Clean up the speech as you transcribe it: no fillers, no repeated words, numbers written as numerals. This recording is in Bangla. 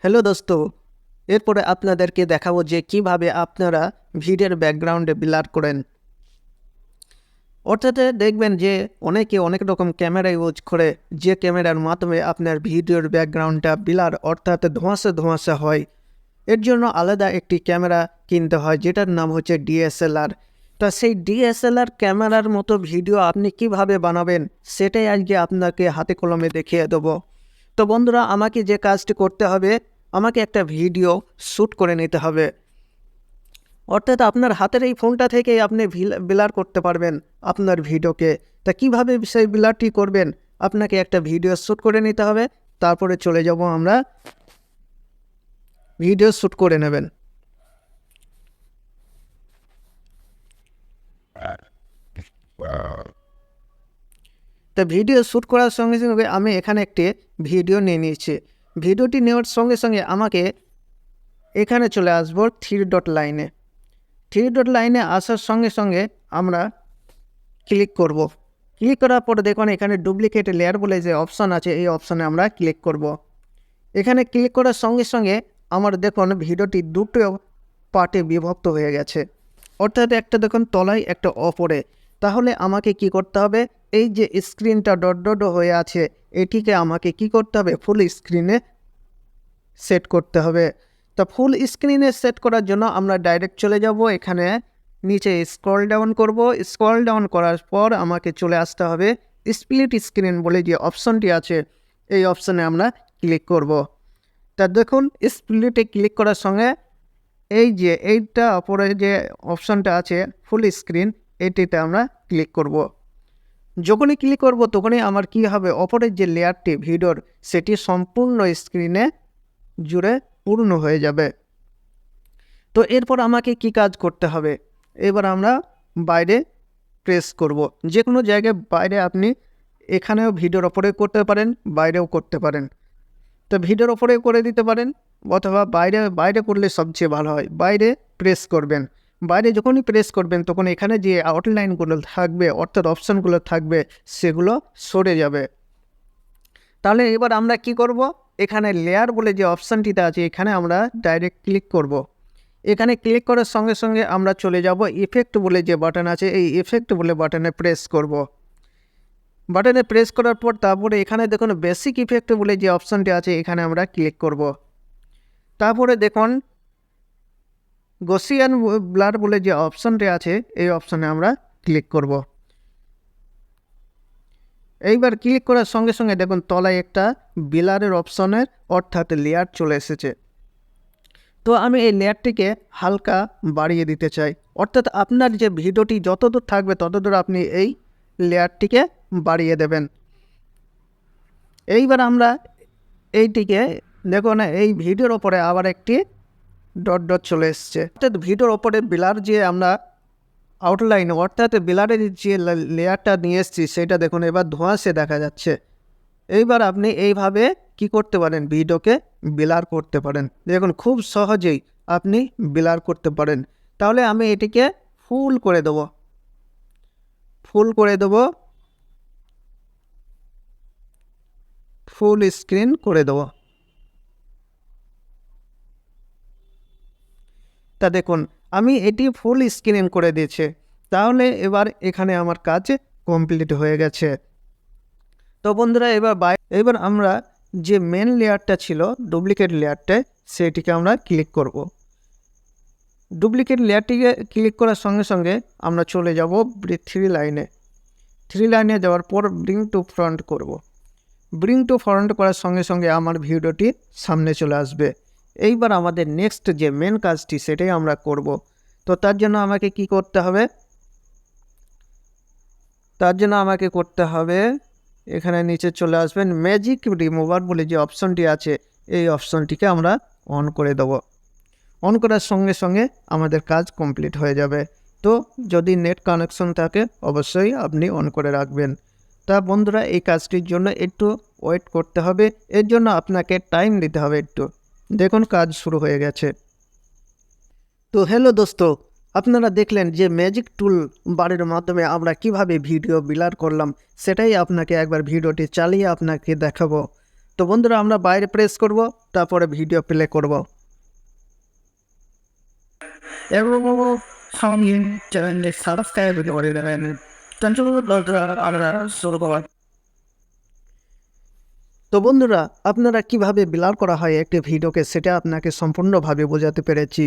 হ্যালো দোস্ত, এরপরে আপনাদেরকে দেখাবো যে কিভাবে আপনারা ভিডিওর ব্যাকগ্রাউন্ডে ব্লার করেন। অর্থাৎ দেখবেন যে অনেকে অনেক রকম ক্যামেরা ইউজ করে, যে ক্যামেরার মাধ্যমে আপনার ভিডিওর ব্যাকগ্রাউন্ডটা ব্লার অর্থাৎ ধোঁয়াশা ধোঁয়াশা হয়। এর জন্য আলাদা একটি ক্যামেরা কিনতে হয়, যেটার নাম হচ্ছে ডিএসএলআর। তা সেই ডিএসএলআর ক্যামেরার মতো ভিডিও আপনি কিভাবে বানাবেন সেটাই আজকে আপনাকে হাতে কলমে দেখিয়ে দেবো। তো বন্ধুরা, আমাকে যে কাজটি করতে হবে, আমাকে একটা ভিডিও শ্যুট করে নিতে হবে। অর্থাৎ আপনার হাতের এই ফোনটা থেকেই আপনি ব্লার করতে পারবেন আপনার ভিডিওকে। তা কিভাবে সেই ব্লারটি করবেন, আপনাকে একটা ভিডিও শ্যুট করে নিতে হবে। তারপরে চলে যাব আমরা, ভিডিও শ্যুট করে নেবেন। তা ভিডিও শ্যুট করার সঙ্গে সঙ্গে আমি এখানে একটি ভিডিও নিয়ে নিয়েছি। ভিডিওটি নেওয়ার সঙ্গে সঙ্গে আমাকে এখানে চলে আসবো থ্রি ডট লাইনে। থ্রি ডট লাইনে আসার সঙ্গে সঙ্গে আমরা ক্লিক করব। ক্লিক করার পরে দেখুন এখানে ডুপ্লিকেট লেয়ার বলে যে অপশান আছে, এই অপশানে আমরা ক্লিক করব। এখানে ক্লিক করার সঙ্গে সঙ্গে আমার দেখুন ভিডিওটি দুটো পার্টে বিভক্ত হয়ে গেছে। অর্থাৎ একটা দেখুন তলায়, একটা ওপরে। তাহলে আমাকে কি করতে হবে, এই যে স্ক্রিনটা ডট ডট হয়ে আছে এটিকে আমাকে কি করতে হবে, ফুল স্ক্রিনে সেট করতে হবে। তো ফুল স্ক্রিনে সেট করার জন্য আমরা ডাইরেক্ট চলে যাব এখানে নিচে, স্ক্রল ডাউন করব। স্ক্রল ডাউন করার পর আমাকে চলে আসতে হবে স্প্লিট স্ক্রিন বলে যে অপশনটি আছে, এই অপশানে আমরা ক্লিক করব। তা দেখুন স্প্লিটে ক্লিক করার সঙ্গে এই যে এইটা ওপরে যে অপশানটা আছে ফুল স্ক্রিন, এটিতে আমরা ক্লিক করব। যখনই ক্লিক করব তখনই আমার কি হবে, ওপরের যে লেয়ারটি ভিডিওর সেটি সম্পূর্ণ স্ক্রিনে জুড়ে পূর্ণ হয়ে যাবে। তো এরপর আমাকে কি কাজ করতে হবে, এবার আমরা বাইরে প্রেস করব। যে কোনো জায়গায় বাইরে, আপনি এখানেও ভিডিওর ওপরে করতে পারেন, বাইরেও করতে পারেন। তো ভিডিওর ওপরে করে দিতে পারেন, অথবা বাইরে বাইরে করলে সবচেয়ে ভালো হয়। বাইরে প্রেস করবেন। বাইরে যখনই প্রেস করবেন তখন এখানে যে আউটলাইনগুলো থাকবে অর্থাৎ অপশানগুলো থাকবে সেগুলো সরে যাবে। তাহলে এবার আমরা কি করব, এখানে লেয়ার বলে যে অপশানটিতে আছে এখানে আমরা ডাইরেক্ট ক্লিক করব। এখানে ক্লিক করার সঙ্গে সঙ্গে আমরা চলে যাব ইফেক্ট বলে যে বাটন আছে, এই ইফেক্ট বলে বাটনে প্রেস করব। বাটনে প্রেস করার পর তারপরে এখানে দেখুন বেসিক ইফেক্ট বলে যে অপশানটি আছে এখানে আমরা ক্লিক করব। তারপরে দেখুন গসিয়ান ব্লার বলে যে অপশানটি আছে এই অপশানে আমরা ক্লিক করব। এইবার ক্লিক করার সঙ্গে সঙ্গে দেখুন তলায় একটা ব্লারের অপশনের অর্থাৎ লেয়ার চলে এসেছে। তো আমি এই লেয়ারটিকে হালকা বাড়িয়ে দিতে চাই, অর্থাৎ আপনার যে ভিডিওটি যতদূর থাকবে ততদূর আপনি এই লেয়ারটিকে বাড়িয়ে দেবেন। এইবার আমরা এইটিকে দেখুন এই ভিডিওর ওপরে আবার একটি ডট ডট চলে এসছে, অর্থাৎ ভিডিওর ওপরে ব্লার যে আমরা আউটলাইন অর্থাৎ ব্লারের যে লেয়ারটা নিয়ে এসেছি সেটা দেখুন এবার ধোঁয়াশে দেখা যাচ্ছে। এইবার আপনি এইভাবে কি করতে পারেন, ভিডিওকে ব্লার করতে পারেন। দেখুন খুব সহজেই আপনি ব্লার করতে পারেন। তাহলে আমি এটিকে ফুল করে দেব, ফুল স্ক্রিন করে দেব। তা দেখুন আমি এটি ফুল স্ক্রিন করে দিয়েছি। তাহলে এবার এখানে আমার কাজ কমপ্লিট হয়ে গেছে। তো বন্ধুরা এবার আমরা যে মেন লেয়ারটা ছিল ডুপ্লিকেট লেয়ারটা, সেটিকে আমরা ক্লিক করব। ডুপ্লিকেট লেয়ারটিকে ক্লিক করার সঙ্গে সঙ্গে আমরা চলে যাব থ্রি লাইনে যাওয়ার পর ব্রিং টু ফ্রন্ট করব। ব্রিং টু ফ্রন্ট করার সঙ্গে সঙ্গে আমার ভিডিওটি সামনে চলে আসবে। এইবার আমাদের নেক্সট যে মেন কাজটি সেটাই আমরা করব। তো তার জন্য আমাকে কি করতে হবে, এখানে নিচে চলে আসবেন, ম্যাজিক রিমুভার বলে যে অপশনটি আছে এই অপশনটিকে আমরা অন করে দেব। অন করার সঙ্গে সঙ্গে আমাদের কাজ কমপ্লিট হয়ে যাবে। তো যদি নেট কানেকশন থাকে অবশ্যই আপনি অন করে রাখবেন। তা বন্ধুরা এই কাজটির জন্য একটু ওয়েট করতে হবে, এর জন্য আপনাকে টাইম দিতে হবে একটু। দেখুন কাজ শুরু হয়ে গেছে। তো হ্যালো দোস্ত, আপনারা দেখলেন যে ম্যাজিক টুল বারের মাধ্যমে আমরা কিভাবে ভিডিও ব্লার করলাম, সেটাই আপনাকে একবার ভিডিওটি চালিয়ে আপনাকে দেখাবো। তো বন্ধুরা আমরা বাইরে প্রেস করব, তারপরে ভিডিও প্লে করব। এবং সঙ্গে চ্যানেলটি সাবস্ক্রাইব করে দেবেন। আমরা শুরু করি। তো বন্ধুরা আপনারা কিভাবে ব্লার করা হয় একটি ভিডিওকে সেটা আপনাকে সম্পূর্ণভাবে বোঝাতে পেরেছি।